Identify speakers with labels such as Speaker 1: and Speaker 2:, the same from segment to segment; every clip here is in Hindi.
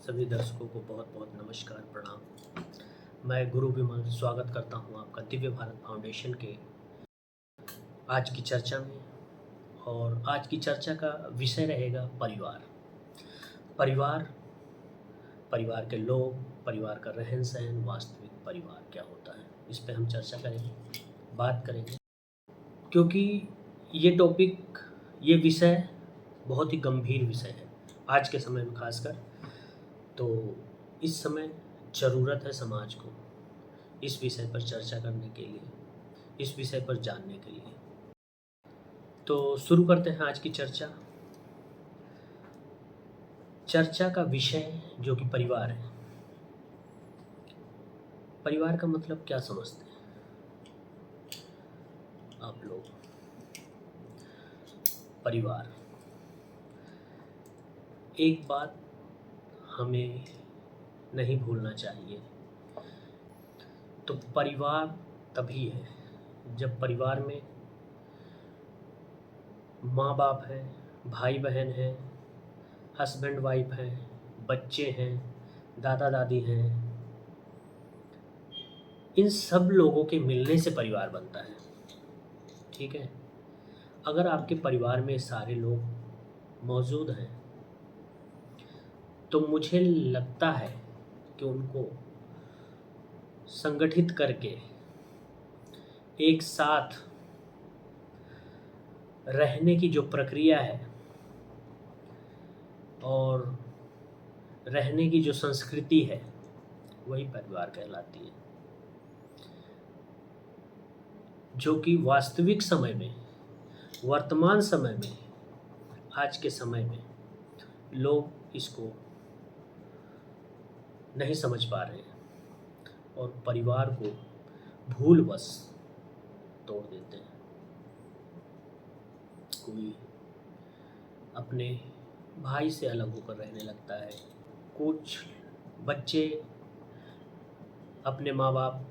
Speaker 1: सभी दर्शकों को बहुत बहुत नमस्कार प्रणाम। मैं गुरु विमल स्वागत करता हूं आपका दिव्य भारत फाउंडेशन के आज की चर्चा में। और आज की चर्चा का विषय रहेगा परिवार। परिवार, परिवार के लोग, परिवार का रहन सहन, वास्तविक परिवार क्या होता है, इस पे हम चर्चा करेंगे, बात करेंगे। क्योंकि ये टॉपिक, ये विषय बहुत ही गंभीर विषय है आज के समय में खासकर। तो इस समय ज़रूरत है समाज को इस विषय पर चर्चा करने के लिए, इस विषय पर जानने के लिए। तो शुरू करते हैं आज की चर्चा। चर्चा का विषय जो कि परिवार है। परिवार का मतलब क्या समझते हैं आप लोग? परिवार, एक बात हमें नहीं भूलना चाहिए। तो परिवार तभी है जब परिवार में माँ बाप हैं, भाई बहन हैं, हस्बैंड वाइफ हैं, बच्चे हैं, दादा दादी हैं। इन सब लोगों के मिलने से परिवार बनता है। ठीक है। अगर आपके परिवार में सारे लोग मौजूद हैं तो मुझे लगता है कि उनको संगठित करके एक साथ रहने की जो प्रक्रिया है और रहने की जो संस्कृति है वही परिवार कहलाती है। जो कि वास्तविक समय में, वर्तमान समय में, आज के समय में लोग इसको नहीं समझ पा रहे हैं और परिवार को भूलवश तोड़ देते हैं। कोई अपने भाई से अलग होकर रहने लगता है, कुछ बच्चे अपने माँ बाप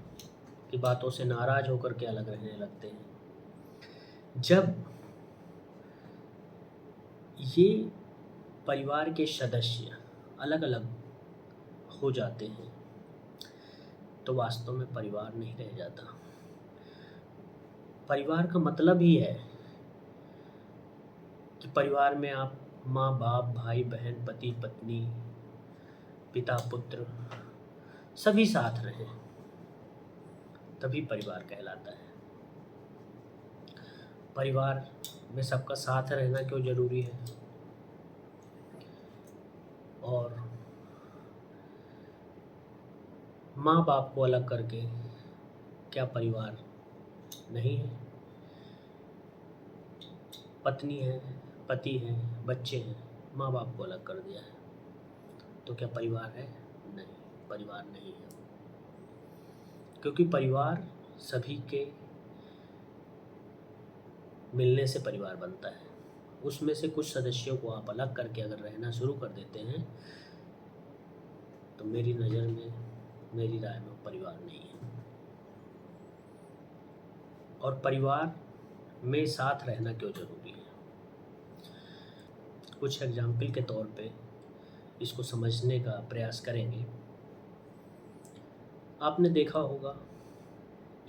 Speaker 1: की बातों से नाराज होकर के अलग रहने लगते हैं। जब ये परिवार के सदस्य अलग अलग हो जाते हैं तो वास्तव में परिवार नहीं रह जाता। परिवार का मतलब ही है कि परिवार में आप माँ बाप, भाई बहन, पति पत्नी, पिता पुत्र सभी साथ रहें, तभी परिवार कहलाता है। परिवार में सबका साथ रहना क्यों ज़रूरी है? और माँ बाप को अलग करके क्या परिवार नहीं है? पत्नी है, पति है, बच्चे हैं, माँ बाप को अलग कर दिया है तो क्या परिवार है? नहीं, परिवार नहीं है। क्योंकि परिवार सभी के मिलने से परिवार बनता है। उसमें से कुछ सदस्यों को आप अलग करके अगर रहना शुरू कर देते हैं तो मेरी नज़र में, मेरी राय में परिवार नहीं है। और परिवार में साथ रहना क्यों ज़रूरी है? कुछ एग्जाम्पल के तौर पे इसको समझने का प्रयास करेंगे। आपने देखा होगा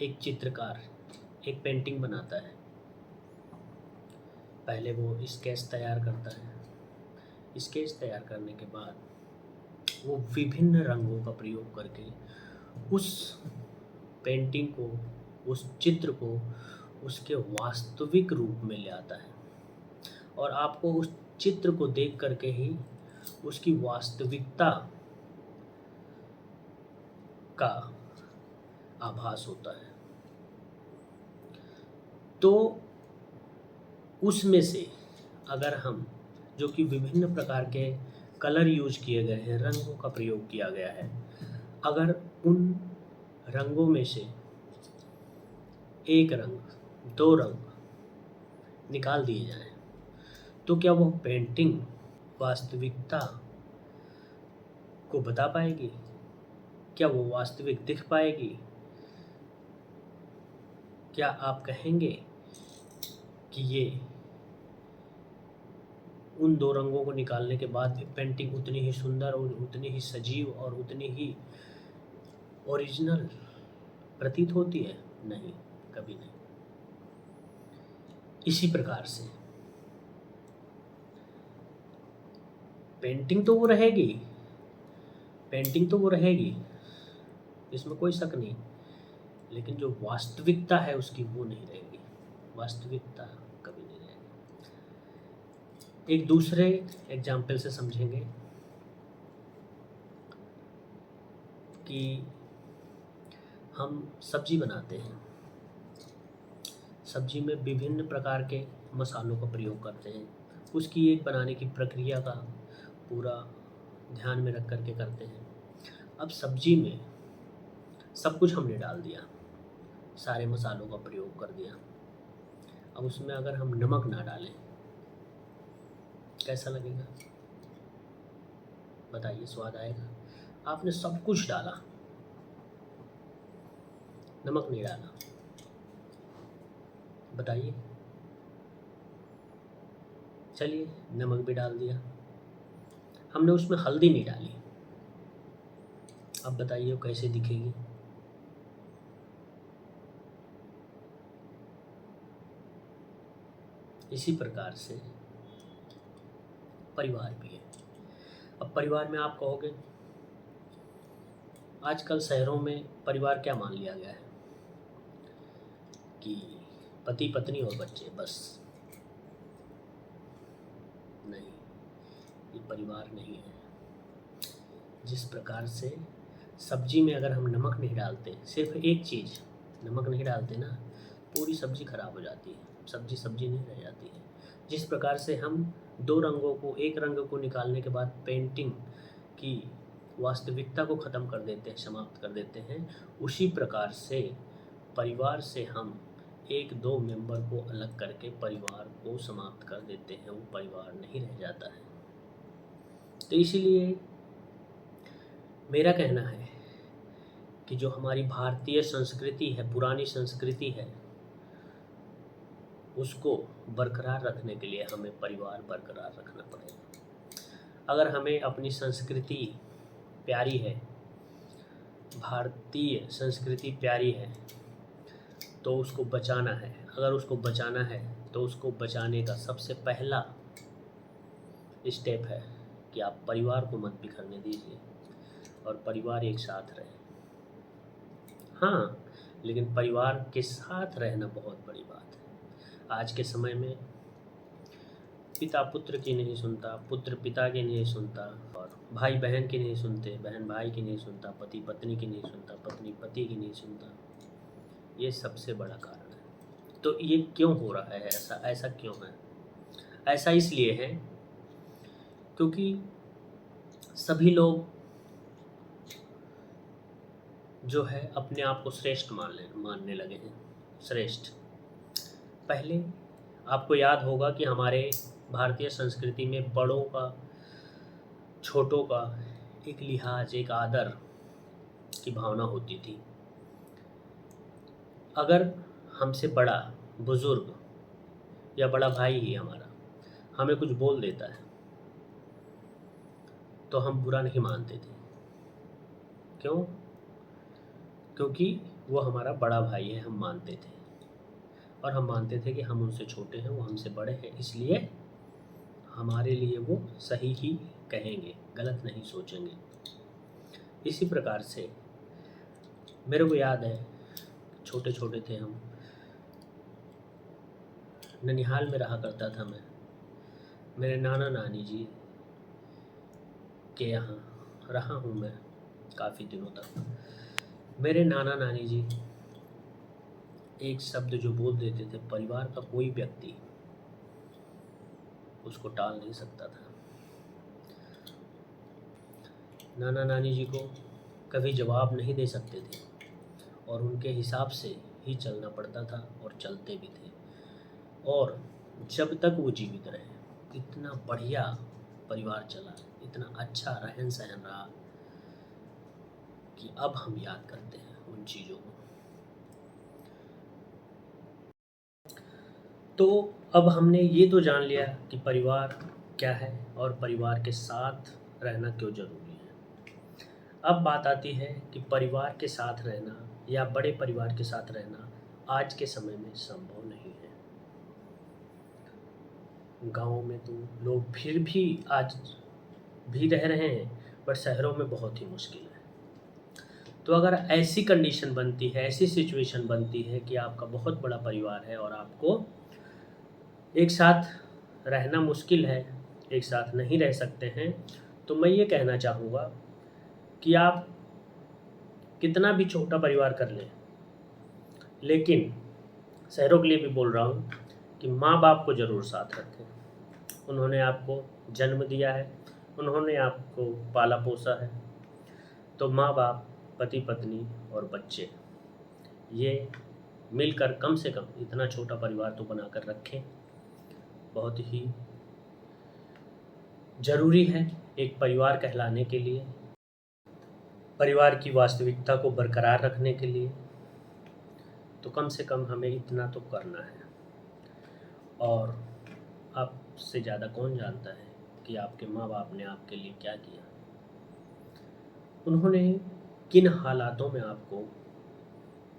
Speaker 1: एक चित्रकार एक पेंटिंग बनाता है। पहले वो स्केच तैयार करता है। स्केच तैयार करने के बाद वो विभिन्न रंगों का प्रयोग करके उस पेंटिंग को, उस चित्र को उसके वास्तविक रूप में ले आता है। और आपको उस चित्र को देख करके ही उसकी वास्तविकता का आभास होता है। तो उसमें से अगर हम, जो कि विभिन्न प्रकार के कलर यूज किए गए हैं, रंगों का प्रयोग किया गया है, अगर उन रंगों में से एक रंग, दो रंग निकाल दिए जाएं तो क्या वो पेंटिंग वास्तविकता को बता पाएगी? क्या वो वास्तविक दिख पाएगी? क्या आप कहेंगे कि ये उन दो रंगों को निकालने के बाद भी पेंटिंग उतनी ही सुंदर और उतनी ही सजीव और उतनी ही ओरिजिनल प्रतीत होती है? नहीं, कभी नहीं। इसी प्रकार से पेंटिंग तो वो रहेगी, पेंटिंग तो वो रहेगी, इसमें कोई शक नहीं, लेकिन जो वास्तविकता है उसकी वो नहीं रहेगी। वास्तविकता कभी नहीं रहेगी। एक दूसरे एग्जाम्पल से समझेंगे कि हम सब्जी बनाते हैं, सब्जी में विभिन्न प्रकार के मसालों का प्रयोग करते हैं, उसकी एक बनाने की प्रक्रिया का पूरा ध्यान में रख करके करते हैं। अब सब्जी में सब कुछ हमने डाल दिया, सारे मसालों का प्रयोग कर दिया, अब उसमें अगर हम नमक ना डालें कैसा लगेगा? बताइए, स्वाद आएगा? आपने सब कुछ डाला, नमक नहीं डाला, बताइए। चलिए, नमक भी डाल दिया, हमने उसमें हल्दी नहीं डाली, अब बताइए वो कैसे दिखेगी? इसी प्रकार से परिवार भी है। अब परिवार में आप कहोगे आजकल शहरों में परिवार क्या मान लिया गया है कि पति पत्नी और बच्चे बस। नहीं, ये परिवार नहीं है। जिस प्रकार से सब्जी में अगर हम नमक नहीं डालते, सिर्फ एक चीज़ नमक नहीं डालते ना, पूरी सब्जी खराब हो जाती है, सब्जी सब्जी नहीं रह जाती है। जिस प्रकार से हम दो रंगों को, एक रंग को निकालने के बाद पेंटिंग की वास्तविकता को ख़त्म कर देते हैं, समाप्त कर देते हैं, उसी प्रकार से परिवार से हम एक दो मेंबर को अलग करके परिवार को समाप्त कर देते हैं, वो परिवार नहीं रह जाता है। तो इसीलिए मेरा कहना है कि जो हमारी भारतीय संस्कृति है, पुरानी संस्कृति है, उसको बरकरार रखने के लिए हमें परिवार बरकरार रखना पड़ेगा। अगर हमें अपनी संस्कृति प्यारी है, भारतीय संस्कृति प्यारी है, तो उसको बचाना है। अगर उसको बचाना है तो उसको बचाने का सबसे पहला स्टेप है कि आप परिवार को मत बिखरने दीजिए और परिवार एक साथ रहे। हाँ, लेकिन परिवार के साथ रहना बहुत बड़ी बात है। आज के समय में पिता पुत्र की नहीं सुनता, पुत्र पिता की नहीं सुनता, और भाई बहन की नहीं सुनते, बहन भाई की नहीं सुनता, पति पत्नी की नहीं सुनता, पत्नी पति की नहीं सुनता। ये सबसे बड़ा कारण है। तो ये क्यों हो रहा है? ऐसा क्यों है? ऐसा इसलिए है क्योंकि सभी लोग जो है अपने आप को श्रेष्ठ मानने लगे हैं। श्रेष्ठ। पहले आपको याद होगा कि हमारे भारतीय संस्कृति में बड़ों का, छोटों का एक लिहाज, एक आदर की भावना होती थी। अगर हमसे बड़ा बुजुर्ग या बड़ा भाई ही हमारा हमें कुछ बोल देता है तो हम बुरा नहीं मानते थे। क्यों? क्योंकि वो हमारा बड़ा भाई है, हम मानते थे, और हम मानते थे कि हम उनसे छोटे हैं, वो हमसे बड़े हैं, इसलिए हमारे लिए वो सही ही कहेंगे, गलत नहीं सोचेंगे। इसी प्रकार से मेरे को याद है, छोटे छोटे थे हम, ननिहाल में रहा करता था मैं, मेरे नाना नानी जी के यहाँ रहा हूँ मैं काफ़ी दिनों तक। मेरे नाना नानी जी एक शब्द जो बोल देते थे, परिवार का कोई व्यक्ति उसको टाल नहीं सकता था। नाना नानी जी को कभी जवाब नहीं दे सकते थे और उनके हिसाब से ही चलना पड़ता था और चलते भी थे। और जब तक वो जीवित रहे इतना बढ़िया परिवार चला, इतना अच्छा रहन सहन रहा कि अब हम याद करते हैं उन चीज़ों को। तो अब हमने ये तो जान लिया कि परिवार क्या है और परिवार के साथ रहना क्यों ज़रूरी है। अब बात आती है कि परिवार के साथ रहना या बड़े परिवार के साथ रहना आज के समय में संभव नहीं है। गाँव में तो लोग फिर भी आज भी रह रहे हैं, पर शहरों में बहुत ही मुश्किल है। तो अगर ऐसी कंडीशन बनती है, ऐसी सिचुएशन बनती है कि आपका बहुत बड़ा परिवार है और आपको एक साथ रहना मुश्किल है, एक साथ नहीं रह सकते हैं, तो मैं ये कहना चाहूँगा कि आप कितना भी छोटा परिवार कर लें, लेकिन शहरों के लिए भी बोल रहा हूँ कि माँ बाप को ज़रूर साथ रखें। उन्होंने आपको जन्म दिया है, उन्होंने आपको पाला पोसा है, तो माँ बाप, पति पत्नी और बच्चे, ये मिलकर कम से कम इतना छोटा परिवार तो बनाकर रखें। बहुत ही ज़रूरी है एक परिवार कहलाने के लिए, परिवार की वास्तविकता को बरकरार रखने के लिए, तो कम से कम हमें इतना तो करना है। और आपसे ज़्यादा कौन जानता है कि आपके माँ बाप ने आपके लिए क्या किया, उन्होंने किन हालातों में आपको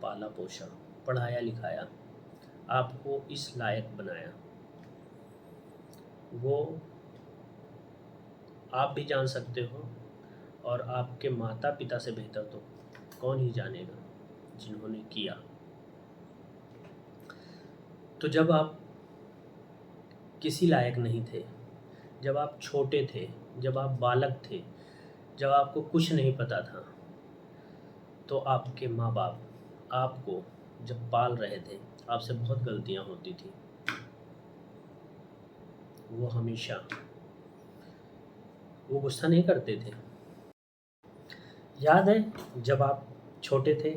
Speaker 1: पाला पोसा, पढ़ाया लिखाया, आपको इस लायक बनाया, वो आप भी जान सकते हो। और आपके माता पिता से बेहतर तो कौन ही जानेगा जिन्होंने किया। तो जब आप किसी लायक नहीं थे, जब आप छोटे थे, जब आप बालक थे, जब आपको कुछ नहीं पता था, तो आपके माँ बाप आपको जब पाल रहे थे, आपसे बहुत गलतियाँ होती थी। वो हमेशा वो गुस्सा नहीं करते थे। याद है जब आप छोटे थे,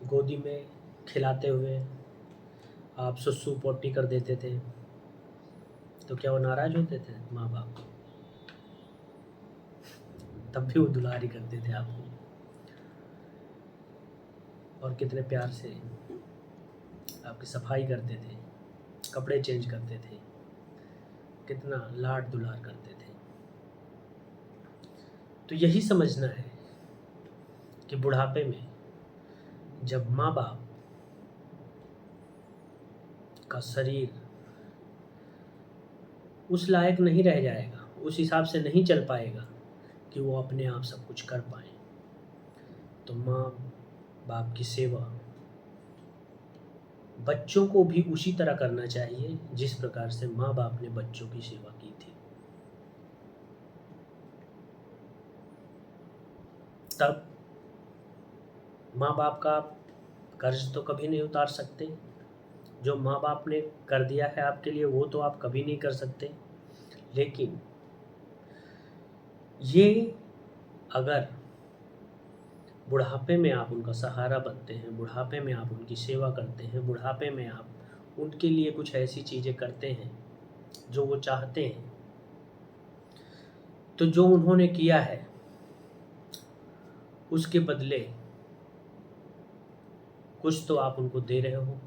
Speaker 1: गोदी में खिलाते हुए आप सुसु पोटी कर देते थे, तो क्या वो नाराज़ होते थे माँ बाप? तब भी वो दुलारी करते थे आपको, और कितने प्यार से आपकी सफाई करते थे, कपड़े चेंज करते थे, कितना लाड दुलार करते थे। तो यही समझना है कि बुढ़ापे में जब माँ बाप का शरीर उस लायक नहीं रह जाएगा, उस हिसाब से नहीं चल पाएगा कि वो अपने आप सब कुछ कर पाए, तो माँ बाप की सेवा बच्चों को भी उसी तरह करना चाहिए जिस प्रकार से माँ बाप ने बच्चों की सेवा की थी। तब माँ बाप का कर्ज तो कभी नहीं उतार सकते, जो माँ बाप ने कर दिया है आपके लिए वो तो आप कभी नहीं कर सकते। लेकिन ये अगर बुढ़ापे में आप उनका सहारा बनते हैं, बुढ़ापे में आप उनकी सेवा करते हैं, बुढ़ापे में आप उनके लिए कुछ ऐसी चीज़ें करते हैं जो वो चाहते हैं, तो जो उन्होंने किया है उसके बदले कुछ तो आप उनको दे रहे हो।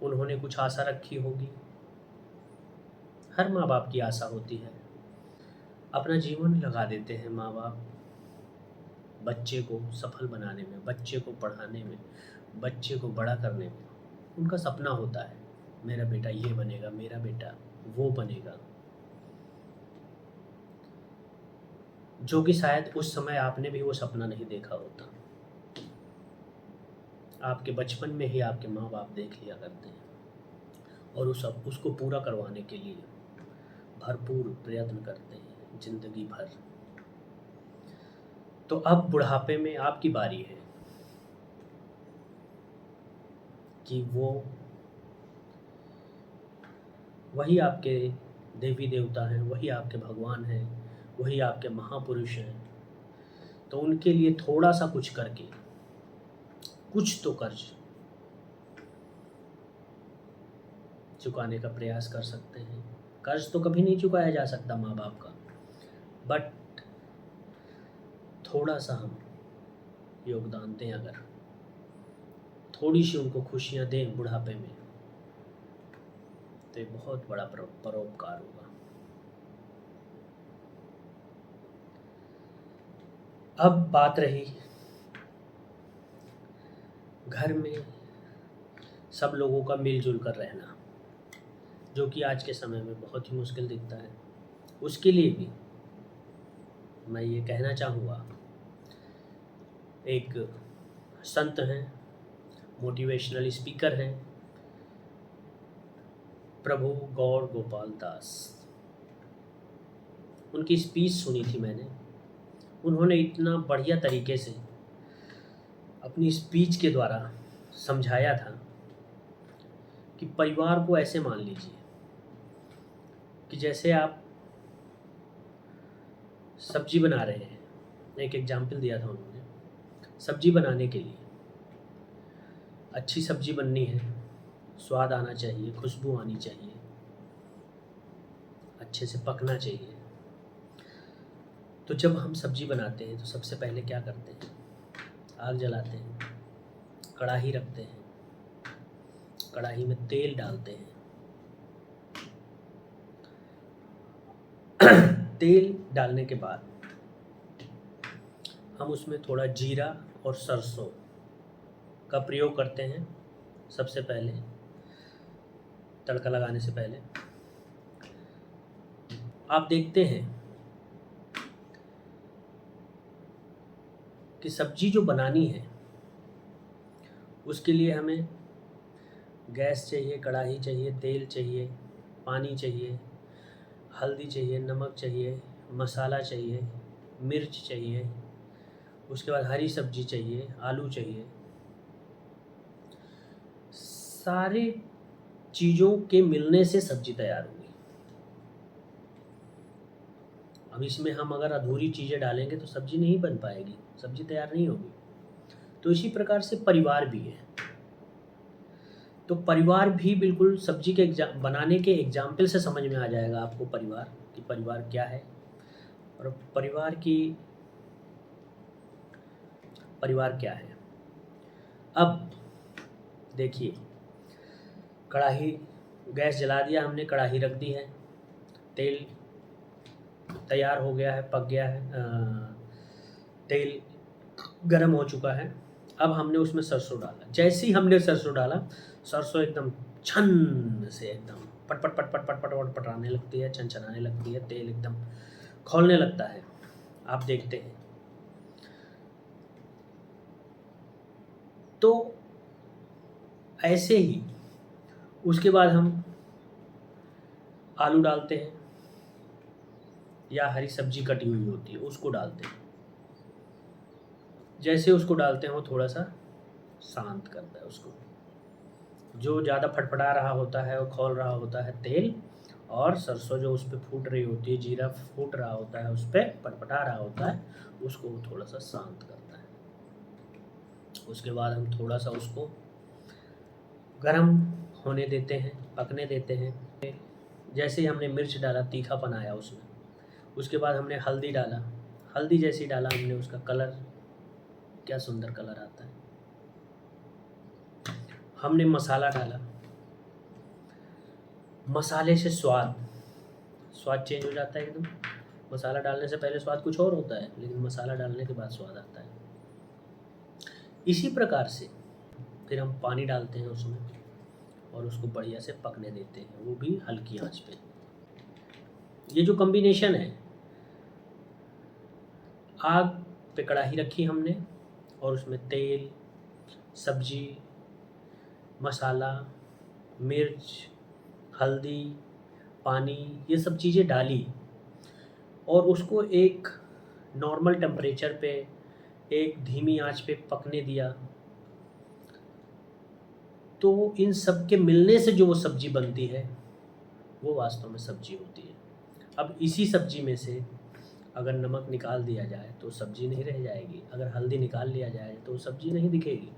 Speaker 1: उन्होंने कुछ आशा रखी होगी, हर माँ बाप की आशा होती है। अपना जीवन लगा देते हैं माँ बाप बच्चे को सफल बनाने में, बच्चे को पढ़ाने में, बच्चे को बड़ा करने में। उनका सपना होता है मेरा बेटा ये बनेगा, मेरा बेटा वो बनेगा, जो कि शायद उस समय आपने भी वो सपना नहीं देखा होता। आपके बचपन में ही आपके माँ बाप देख लिया करते हैं और उसको पूरा करवाने के लिए भरपूर प्रयत्न करते हैं जिंदगी भर। तो अब बुढ़ापे में आपकी बारी है कि वही आपके देवी देवता हैं, वही आपके भगवान हैं, वही आपके महापुरुष हैं, तो उनके लिए थोड़ा सा कुछ करके कुछ तो कर्ज चुकाने का प्रयास कर सकते हैं। कर्ज तो कभी नहीं चुकाया जा सकता माँ बाप का, बट थोड़ा सा हम योगदान दें, अगर थोड़ी सी उनको खुशियाँ दें बुढ़ापे में, तो ये बहुत बड़ा परोपकार होगा। अब बात रही घर में सब लोगों का मिलजुल कर रहना, जो कि आज के समय में बहुत ही मुश्किल दिखता है। उसके लिए भी मैं ये कहना चाहूँगा, एक संत हैं, मोटिवेशनल स्पीकर हैं, प्रभु गौर गोपाल दास। उनकी स्पीच सुनी थी मैंने। उन्होंने इतना बढ़िया तरीके से अपनी स्पीच के द्वारा समझाया था कि परिवार को ऐसे मान लीजिए कि जैसे आप सब्जी बना रहे हैं। एक एग्जाम्पल दिया था उन्होंने, सब्जी बनाने के लिए अच्छी सब्जी बननी है, स्वाद आना चाहिए, खुशबू आनी चाहिए, अच्छे से पकना चाहिए। तो जब हम सब्जी बनाते हैं तो सबसे पहले क्या करते हैं, आग जलाते हैं, कढ़ाई रखते हैं, कढ़ाई में तेल डालते हैं। तेल डालने के बाद हम उसमें थोड़ा जीरा और सरसों का प्रयोग करते हैं सबसे पहले, तड़का लगाने से पहले। आप देखते हैं कि सब्जी जो बनानी है उसके लिए हमें गैस चाहिए, कढ़ाई चाहिए, तेल चाहिए, पानी चाहिए, हल्दी चाहिए, नमक चाहिए, मसाला चाहिए, मिर्च चाहिए, उसके बाद हरी सब्जी चाहिए, आलू चाहिए। सारे चीज़ों के मिलने से सब्जी तैयार होगी। अब इसमें हम अगर अधूरी चीज़ें डालेंगे तो सब्जी नहीं बन पाएगी, सब्जी तैयार नहीं होगी। तो इसी प्रकार से परिवार भी है। तो परिवार भी बिल्कुल सब्जी के बनाने के एग्जाम्पल से समझ में आ जाएगा आपको परिवार कि परिवार क्या है और परिवार क्या है। अब देखिए, कढ़ाई, गैस जला दिया हमने, कढ़ाई रख दी है, तेल तैयार हो गया है, पक गया है, तेल गरम हो चुका है। अब हमने उसमें सरसों डाला। जैसे ही हमने सरसों डाला, सरसों एकदम छन से एकदम पट पट पट पट पट पट पट पटाने लगती है, छनछनाने लगती है, तेल एकदम खौलने लगता है। आप देखते हैं तो ऐसे ही उसके बाद हम आलू डालते हैं या हरी सब्जी कटी हुई होती है उसको डालते हैं। जैसे उसको डालते हैं वो थोड़ा सा शांत करता है उसको। जो ज़्यादा फटफटा रहा होता है, वो खौल रहा होता है तेल, और सरसों जो उस पर फूट रही होती है, जीरा फूट रहा होता है, उस पर फटफटा रहा होता है, उसको वो थोड़ा सा शांत करता है। उसके बाद हम थोड़ा सा उसको गरम होने देते हैं, पकने देते हैं। जैसे ही हमने मिर्च डाला, तीखापन आया उसमें, उसके बाद हमने हल्दी डाला। हल्दी जैसी डाला हमने, उसका कलर, क्या सुंदर कलर आता है। हमने मसाला डाला, मसाले से स्वाद चेंज हो जाता है एकदम। मसाला डालने से पहले स्वाद कुछ और होता है, लेकिन मसाला डालने के बाद स्वाद आता है। इसी प्रकार से फिर हम पानी डालते हैं उसमें और उसको बढ़िया से पकने देते हैं, वो भी हल्की आंच पे। ये जो कॉम्बिनेशन है, आग पे कढ़ाई रखी हमने और उसमें तेल, सब्जी, मसाला, मिर्च, हल्दी, पानी, ये सब चीज़ें डाली और उसको एक नॉर्मल टेम्परेचर पे, एक धीमी आंच पे पकने दिया। तो इन सब के मिलने से जो वो सब्ज़ी बनती है वो वास्तव में सब्ज़ी होती है। अब इसी सब्ज़ी में से अगर नमक निकाल दिया जाए तो सब्ज़ी नहीं रह जाएगी, अगर हल्दी निकाल लिया जाए तो सब्ज़ी नहीं दिखेगी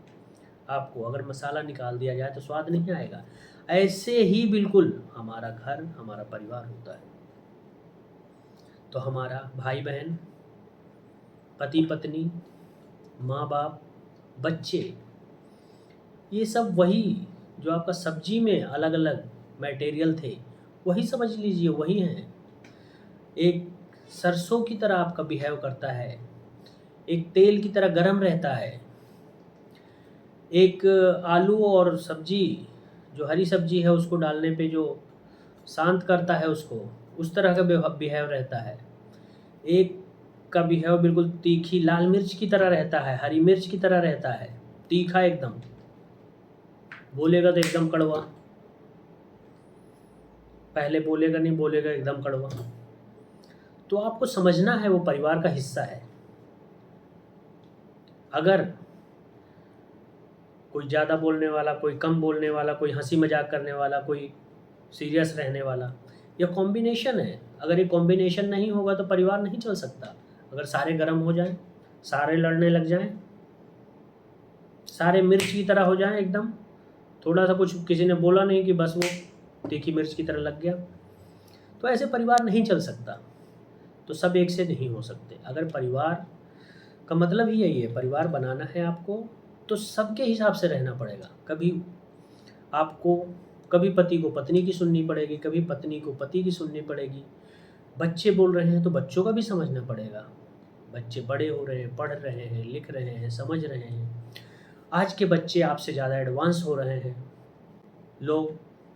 Speaker 1: आपको, अगर मसाला निकाल दिया जाए तो स्वाद नहीं आएगा। ऐसे ही बिल्कुल हमारा घर, हमारा परिवार होता है। तो हमारा भाई बहन, पति पत्नी, माँ बाप, बच्चे, ये सब वही जो आपका सब्जी में अलग अलग मटेरियल थे, वही समझ लीजिए वही हैं। एक सरसों की तरह आपका बिहेव करता है, एक तेल की तरह गरम रहता है, एक आलू और सब्जी, जो हरी सब्जी है उसको डालने पे जो शांत करता है उसको, उस तरह का बिहेव रहता है। एक का बिहेव बिल्कुल तीखी लाल मिर्च की तरह रहता है, हरी मिर्च की तरह रहता है, तीखा एकदम, बोलेगा तो एकदम कड़वा, पहले बोलेगा नहीं, बोलेगा एकदम कड़वा। तो आपको समझना है वो परिवार का हिस्सा है। अगर कोई ज़्यादा बोलने वाला, कोई कम बोलने वाला, कोई हंसी मजाक करने वाला, कोई सीरियस रहने वाला, यह कॉम्बिनेशन है। अगर ये कॉम्बिनेशन नहीं होगा तो परिवार नहीं चल सकता। अगर सारे गर्म हो जाएं, सारे लड़ने लग जाएं, सारे मिर्च की तरह हो जाएं एकदम, थोड़ा सा कुछ किसी ने बोला नहीं कि बस वो तीखी मिर्च की तरह लग गया, तो ऐसे परिवार नहीं चल सकता। तो सब एक से नहीं हो सकते। अगर परिवार का मतलब ही यही है, परिवार बनाना है आपको, तो सबके हिसाब से रहना पड़ेगा। कभी आपको कभी पति को पत्नी की सुननी पड़ेगी, कभी पत्नी को पति की सुननी पड़ेगी। बच्चे बोल रहे हैं तो बच्चों का भी समझना पड़ेगा। बच्चे बड़े हो रहे हैं, पढ़ रहे हैं, लिख रहे हैं, समझ रहे हैं। आज के बच्चे आपसे ज़्यादा एडवांस हो रहे हैं। लोग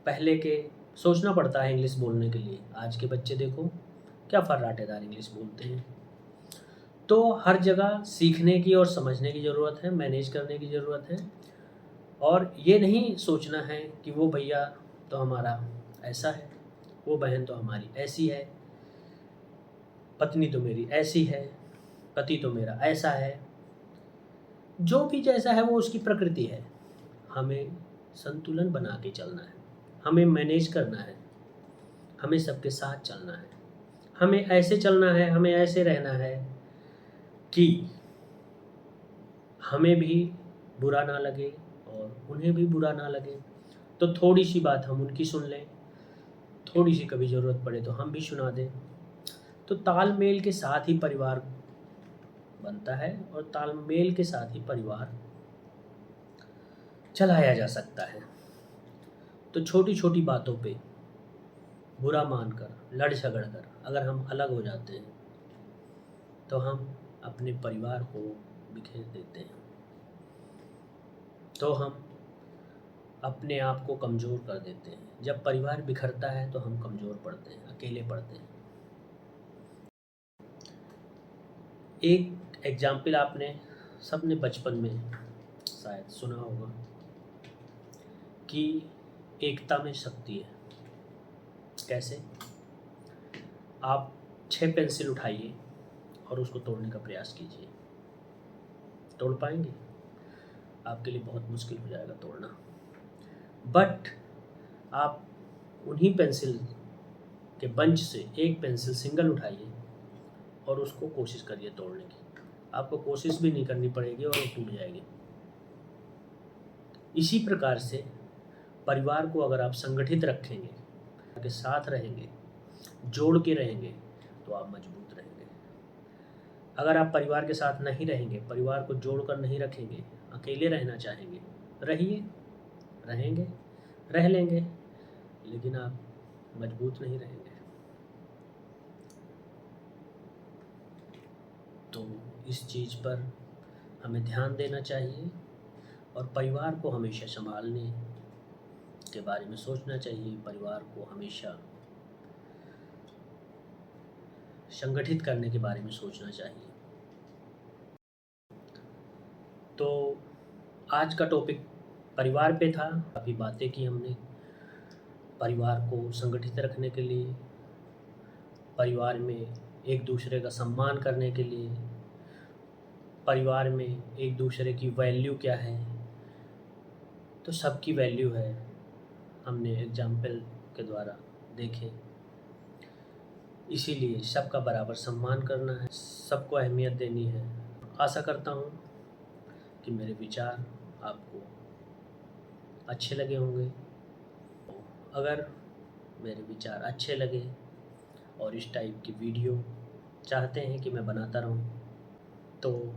Speaker 1: पहले के सोचना पड़ता है इंग्लिश बोलने के लिए, आज के बच्चे देखो क्या फर्राटेदार इंग्लिश बोलते हैं। तो हर जगह सीखने की और समझने की ज़रूरत है, मैनेज करने की ज़रूरत है। और ये नहीं सोचना है कि वो भैया तो हमारा ऐसा है, वो बहन तो हमारी ऐसी है, पत्नी तो मेरी ऐसी है, पति तो मेरा ऐसा है। जो भी जैसा है वो उसकी प्रकृति है। हमें संतुलन बना के चलना है, हमें मैनेज करना है, हमें सबके साथ चलना है, हमें ऐसे चलना है, हमें ऐसे रहना है कि हमें भी बुरा ना लगे और उन्हें भी बुरा ना लगे। तो थोड़ी सी बात हम उनकी सुन लें, थोड़ी सी कभी ज़रूरत पड़े तो हम भी सुना दें। तो तालमेल के साथ ही परिवार बनता है और तालमेल के साथ ही परिवार चलाया जा सकता है। तो छोटी छोटी बातों पे बुरा मानकर, लड़ झगड़ कर अगर हम अलग हो जाते हैं तो हम अपने परिवार को बिखेर देते हैं, तो हम अपने आप को कमज़ोर कर देते हैं। जब परिवार बिखरता है तो हम कमज़ोर पड़ते हैं, अकेले पड़ते हैं। एक एग्जाम्पल आपने सबने बचपन में शायद सुना होगा कि एकता में शक्ति है। कैसे? आप 6 पेंसिल उठाइए और उसको तोड़ने का प्रयास कीजिए, तोड़ पाएंगे? आपके लिए बहुत मुश्किल हो जाएगा तोड़ना। बट आप उन्हीं पेंसिल के बंच से एक पेंसिल सिंगल उठाइए और उसको कोशिश करिए तोड़ने की। आपको कोशिश भी नहीं करनी पड़ेगी और वो टूट जाएगी। इसी प्रकार से परिवार को अगर आप संगठित रखेंगे, के साथ रहेंगे, जोड़ के रहेंगे, तो आप मजबूत रहेंगे। अगर आप परिवार के साथ नहीं रहेंगे, परिवार को जोड़कर नहीं रखेंगे, अकेले रहना चाहेंगे, रहिए, रहेंगे, रह लेंगे, लेकिन आप मजबूत नहीं रहेंगे। तो इस चीज़ पर हमें ध्यान देना चाहिए और परिवार को हमेशा संभालने के बारे में सोचना चाहिए। परिवार को हमेशा संगठित करने के बारे में सोचना चाहिए। तो आज का टॉपिक परिवार पे था। काफ़ी बातें की हमने परिवार को संगठित रखने के लिए, परिवार में एक दूसरे का सम्मान करने के लिए, परिवार में एक दूसरे की वैल्यू क्या है। तो सबकी वैल्यू है, हमने एग्जाम्पल के द्वारा देखे। इसीलिए सबका बराबर सम्मान करना है, सबको अहमियत देनी है। आशा करता हूँ कि मेरे विचार आपको अच्छे लगे होंगे। अगर मेरे विचार अच्छे लगे और इस टाइप की वीडियो चाहते हैं कि मैं बनाता रहूं, तो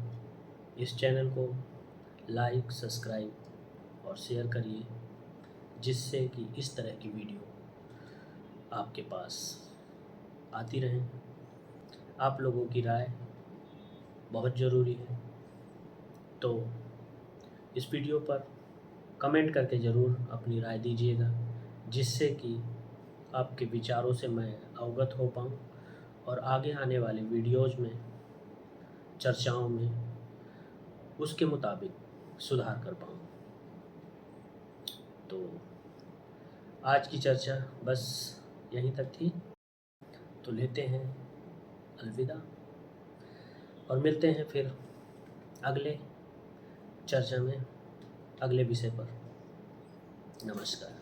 Speaker 1: इस चैनल को लाइक, सब्सक्राइब और शेयर करिए, जिससे कि इस तरह की वीडियो आपके पास आती रहें। आप लोगों की राय बहुत ज़रूरी है, तो इस वीडियो पर कमेंट करके ज़रूर अपनी राय दीजिएगा, जिससे कि आपके विचारों से मैं अवगत हो पाऊँ और आगे आने वाले वीडियोज़ में, चर्चाओं में उसके मुताबिक सुधार कर पाऊँ। तो आज की चर्चा बस यहीं तक थी, तो लेते हैं अलविदा और मिलते हैं फिर अगले चर्चा में, अगले विषय पर। नमस्कार।